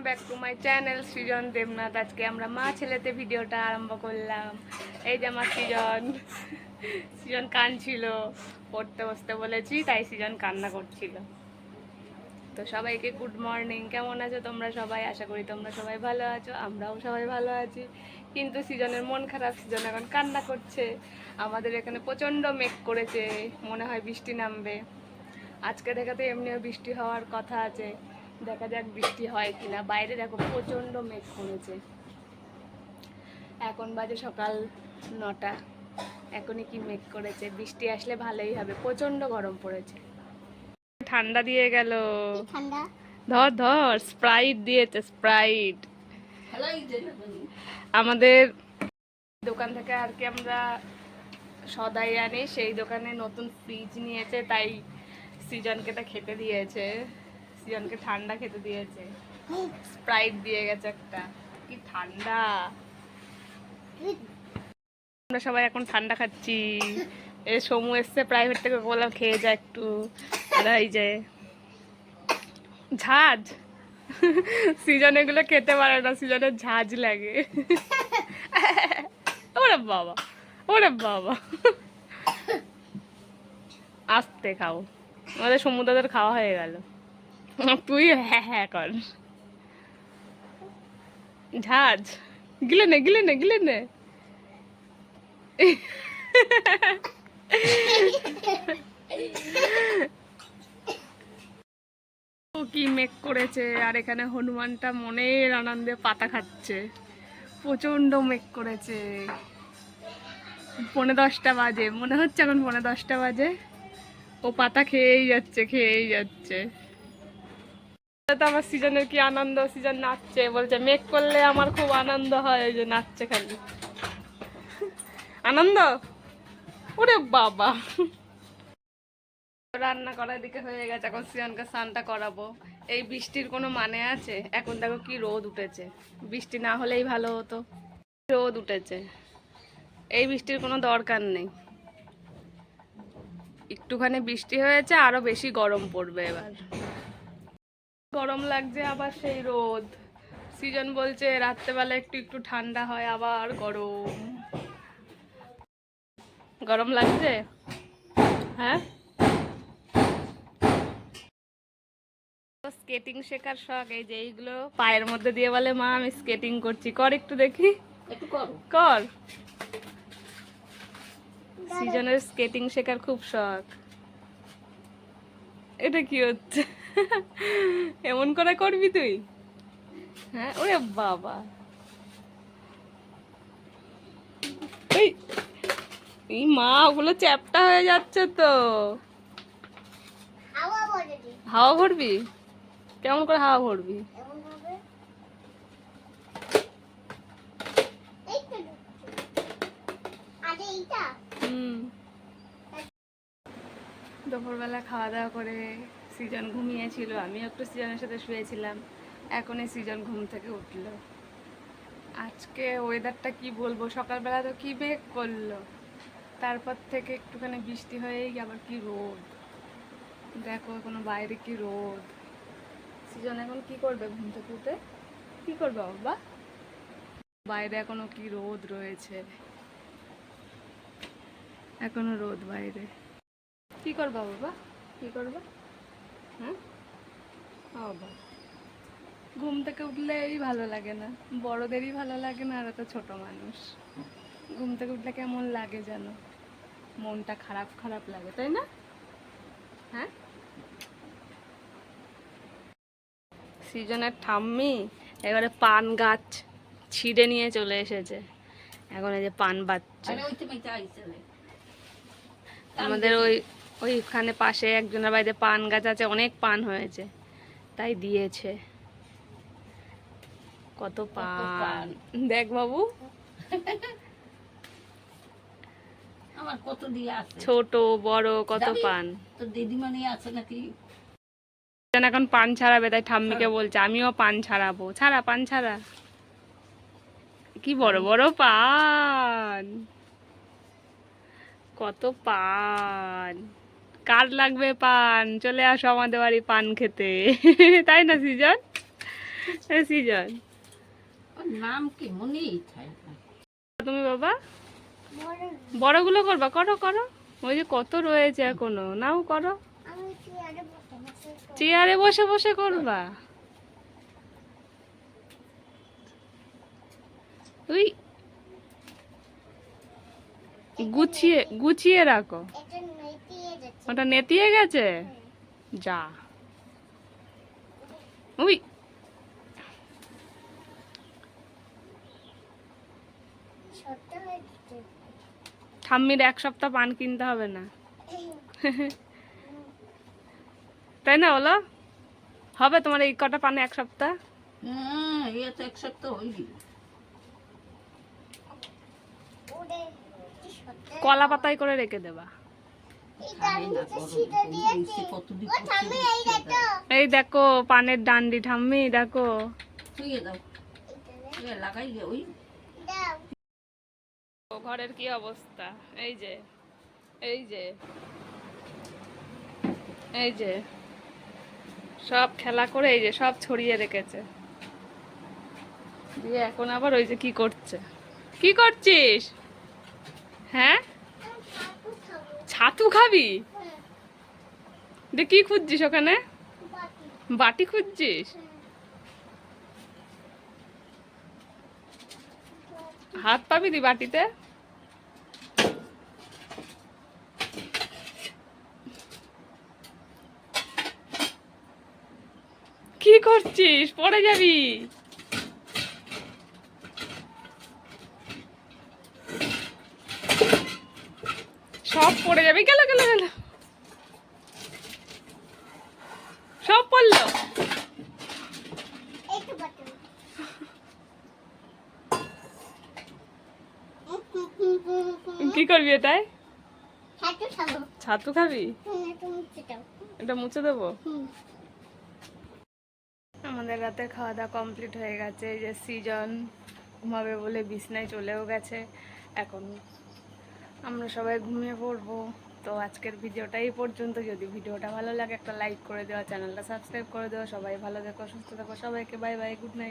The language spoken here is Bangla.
ব্যাক টু মাই চ্যানেল সৃজন দেবনাথ। আজকে আমরা মা ছেলেতে ভিডিওটা আরম্ভ করলাম। এই যে আমার সৃজন কাঁদছিল, পড়তে বসতে বলেছি তাই সৃজন কান্না করছিল। তো সবাইকে গুড মর্নিং। কেমন আছো তোমরা সবাই? আশা করি তোমরা সবাই ভালো আছো, আমরাও সবাই ভালো আছি। কিন্তু সৃজনের মন খারাপ, সৃজন এখন কান্না করছে। আমাদের এখানে প্রচণ্ড মেঘ করেছে, মনে হয় বৃষ্টি নামবে। আজকে থেকে তো এমনিও বৃষ্টি হওয়ার কথা আছে, দেখা যাক বৃষ্টি হয় কিনা। বাইরে দেখো প্রচণ্ড মেঘ করেছে। এখন বাজে সকাল 9টা, এখনই কি মেঘ করেছে। বৃষ্টি আসলে ভালোই হবে, প্রচণ্ড গরম পড়েছে। ঠান্ডা দিয়ে গেল, ধর ধর স্প্রাইট দিয়েছে, স্প্রাইট। আমাদের দোকান থেকে আর কি আমরা সদাই আনি, সেই দোকানে নতুন ফ্রিজ নিয়েছে, তাই সৃজনকে তা খেতে দিয়েছে। সৃজনকে ঠান্ডা খেতে দিয়েছে, স্প্রাইট দিয়ে গেছে একটা। কি ঠান্ডা! আমরা সবাই এখন ঠান্ডা খাচ্ছি। এ সমু এসছে প্রাইভেট থেকে, বললাম খেয়ে যা একটু। এই যে ঝাঁজ, সৃজন এগুলো খেতে পারে না, সৃজনের ঝাঁজ লাগে। ওরে বাবা, ওরে বাবা, আস্তে খাও। আমাদের সমুদ্রদের খাওয়া হয়ে গেল, তুই হ্যাঁ হ্যাঁ কর। ঝাঁজ গিলে নে, গিলে নে, গিলে নে। কি মেঘ করেছে, আর এখানে হনুমানটা মনের আনন্দে পাতা খাচ্ছে। প্রচন্ড মেঘ করেছে। 10:45 বাজে, মনে হচ্ছে এখন 10:45 বাজে। ও পাতা খেয়েই যাচ্ছে, খেয়েই যাচ্ছে। তো আমার সৃজনের কি আনন্দ, সৃজন নাচছে, বলছে মেঘ করলে আমার খুব আনন্দ হয়, ওই যে নাচছে খালি আনন্দ। ওরে বাবা, রান্না করার দিকে হয়ে গেছে, এখন সৃজনকে স্নানটা করাবো। এই বৃষ্টির কোনো মানে আছে? এখন দেখো কি রোদ উঠেছে। বৃষ্টি না হলেই ভালো হতো, রোদ উঠেছে। এই বৃষ্টির কোনো দরকার নেই। একটুখানি বৃষ্টি হয়েছে, আরো বেশি গরম পড়বে এবার। গরম লাগছে, আবার সেই রোদ। সৃজন বলছে রাত্রেবেলা একটু একটু ঠান্ডা হয়, আবার গরম। গরম লাগছে, হ্যাঁ। স্কেটিং শেখার শখ, এই যে এইগুলো পায়ের মধ্যে দিয়ে বলে মা আমি স্কেটিং করছি, কর একটু দেখি, কর। সৃজনের স্কেটিং শেখার খুব শখ। এটা কি হচ্ছে? এমন করে করবি তুই? হ্যাঁ, ওরে বাবা, এই মা ওগুলো চ্যাপ্টা হয়ে যাচ্ছে তো। হাওয়া ভরবি? কেমন করে হাওয়া ভরবি? দুপুরবেলা খাওয়া দাওয়া করে সৃজন ঘুমিয়েছিল, আমিও একটু সৃজনের সাথে শুয়েছিলাম। এখনই সৃজন ঘুম থেকে উঠলো। আজকে ওয়েদারটা কি বলবো, সকালবেলা তো কি মেঘ করলো, তারপর থেকে একটুখানি বৃষ্টি হয়েই আবার কি রোদ। দেখো কোনো বাইরে কি রোদ। সৃজন এখন কি করবে ঘুম থেকে উঠে? কি করবে বাবা? বাইরে এখনো কি রোদ রয়েছে, এখনো রোদ বাইরে। কি করবা বাবা, কি করবা? হ্যাঁ বাবা, ঘুম থেকে উঠলেই ভালো লাগে না, বড়দেরই ভালো লাগে না, আর এত ছোট মানুষ ঘুম থেকে উঠলে কেমন লাগে যেন, মনটা খারাপ খারাপ লাগে, তাই না? হ্যাঁ। সৃজনের ঠাম্মি এবারে পান গাছ ছিঁড়ে নিয়ে চলে এসেছে, এখন এই যে পান বাচ্চা। আমাদের ওইখানে পাশে একজনের বাড়িতে পান গাছ আছে, অনেক পান হয়েছে, তাই দিয়েছে। কত পান দেখ বাবু, আমার কত দিয়ে আছে, ছোট বড় কত পান। তো দিদিমণি আছে নাকি? এখন পান ছাড়াবে, তাই ঠাম্মিকে বলছে আমিও পান ছাড়াবো। ছাড়া, পান ছাড়া। কি বড় বড় পান, কত পান। কার লাগবে পান, চলে আসো আমাদের বাড়ি পান খেতে। তাই না সৃজন? সৃজন ওর নাম কি মনেই থাকে না। তুমি বাবা বড়গুলো করবা, করো করো, ওই যে কত রয়েছে এখনো, নাও করো, চেয়ারে বসে বসে করবা। ওই গুছিয়ে গুছিয়ে রাখো। ওটা নেতিয়ে গেছে, যা। ওই ঠাম্মির 1 সপ্তাহ পান কিনতে হবে না, তাই না বলো? হবে তোমার এই কটা পানে 1 সপ্তাহ? হ্যাঁ, এই তো 1 সপ্তাহ হয়ে গেল। কলা পাতায় করে রেখে দেবা। খায় না গরম, এই কতদিন এই দেখো পানের ডান্ডি ঠাম্মি, দেখো। শুয়ে দাও, লাগাই গে ওই। ঘরের কি অবস্থা, এই যে এই যে এই যে সব খেলা করে এই যে সব ছড়িয়ে রেখেছে, দিয়ে এখন আবার ওই যে কি করছে। কি করছিস? হ্যাঁ, ছাতু খাবি? দে, কি খুঁজছিস ওখানে? বাটি খুঁজছিস? হাত পাবি দি বাটিতে? কি করছিস? পড়ে যাবি। সব পড়ে যাবে, গেল গেল গেল, সব পড়লো। কি করবি এটাই? ছাতু খাবি? এটা মুছে দেবো। আমাদের রাতের খাওয়া দাওয়া কমপ্লিট হয়ে গেছে। এই যে সৃজন ঘুমাবে বলে বিছনায় চলেও গেছে, এখন আমরা সবাই ঘুমিয়ে পড়বো। তো আজকের ভিডিওটা এই পর্যন্ত। যদি ভিডিওটা ভালো লাগে একটা লাইক করে দেওয়া, চ্যানেলটা সাবস্ক্রাইব করে দেওয়া। সবাই ভালো থেকো, সুস্থ থেকো, সবাইকে বাই বাই, গুড নাইট।